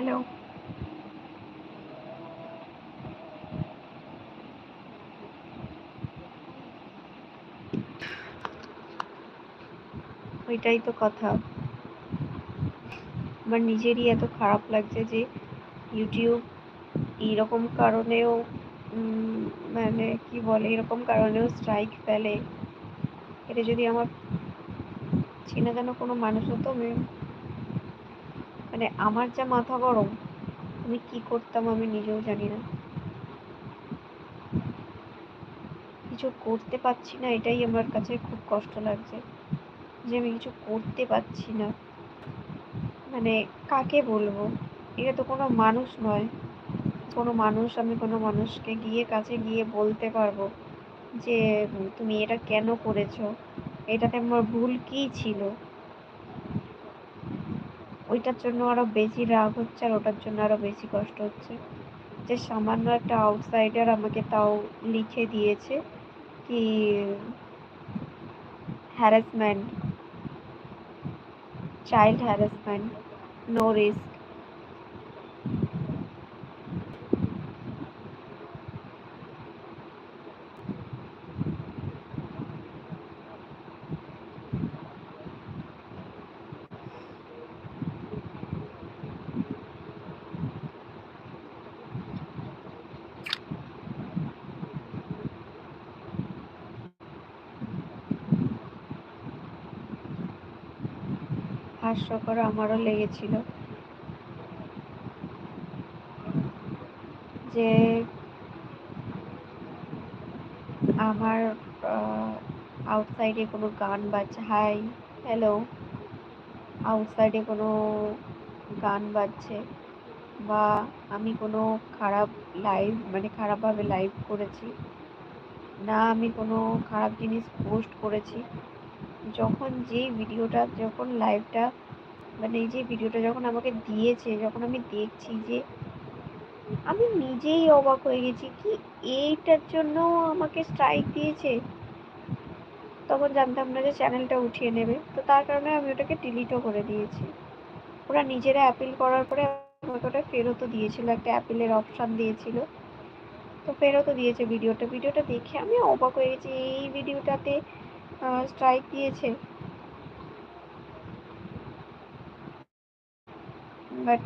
Hello. ওইটাই তো কথা। আমার নিজেরই এত খারাপ লাগছে যে ইউটিউব এইরকম কারণেও মানে কি বলে, এরকম কারণেও স্ট্রাইক ফেলে। এটা যদি আমার চেনা জানা কোনো মানুষ হতো, মানে আমার যা মাথা গরম, আমি কি করতাম আমি নিজেও জানি না। কিছু করতে পারছি না, এটাই আমার কাছে খুব কষ্ট লাগছে যে আমি কিছু করতে পারছি না। মানে কাকে বলবো? এটা তো কোনো মানুষ নয়। আমি কোনো মানুষকে কাছে গিয়ে বলতে পারবো যে তুমি এটা কেন করেছো, এটাতে আমার ভুল কি ছিল? ওইটার জন্য আরো বেশি রাগ হচ্ছে, আর ওটার জন্য আরো বেশি কষ্ট হচ্ছে যে সামান্য একটা আউটসাইডার আমাকে তাও লিখে দিয়েছে কি harassment, child harassment, no risk. হাস্যকর আমারও লেগেছিল যে আমার আউটসাইডে কোনো গান বাজছে, হাই হ্যালো, আউটসাইডে কোনো গান বাজছে, বা আমি কোনো খারাপ খারাপভাবে লাইভ করেছি না, আমি কোনো খারাপ জিনিস পোস্ট করেছি। যখন লাইভটা মানে এই যে ভিডিওটা যখন আমাকে দিয়েছে, যখন আমি দেখছি যে আমি নিজেই অবাক হয়ে গেছি কি এইটার জন্য আমাকে স্ট্রাইক দিয়েছে। তখন জানতাম না যে চ্যানেলটা উঠিয়ে নেবে, তো তার কারণে আমি ওটাকে ডিলিটও করে দিয়েছি। ওরা নিজেরা অ্যাপিল করার পরে আমাকে ওটা ফেরতও দিয়েছিল, একটা অ্যাপিলের অপশান দিয়েছিল, তো ফেরতও দিয়েছে ভিডিওটা দেখে আমি অবাক হয়ে গেছি এই ভিডিওটাতে স্ট্রাইক দিয়েছে। বাট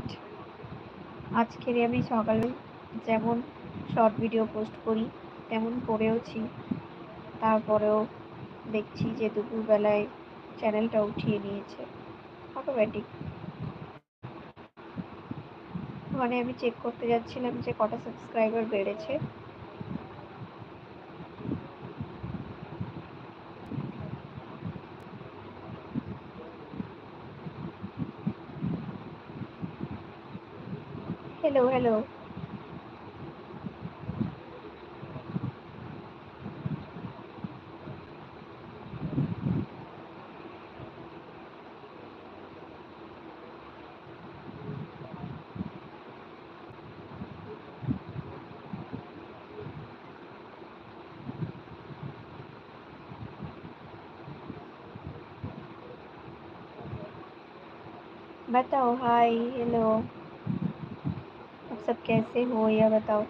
আজকেরই আমি সকালে যেমন শর্ট ভিডিও পোস্ট করি তেমন করেওছি, তারপরেও দেখছি যে দুপুরবেলায় চ্যানেলটা উঠিয়ে নিয়েছে অটোমেটিক। ওখানে আমি চেক করতে যাচ্ছিলাম যে কটা সাবস্ক্রাইবার বেড়েছে। Hello hello. बताओ, हाय हेलो, आप सब कैसे हो, या बताओ।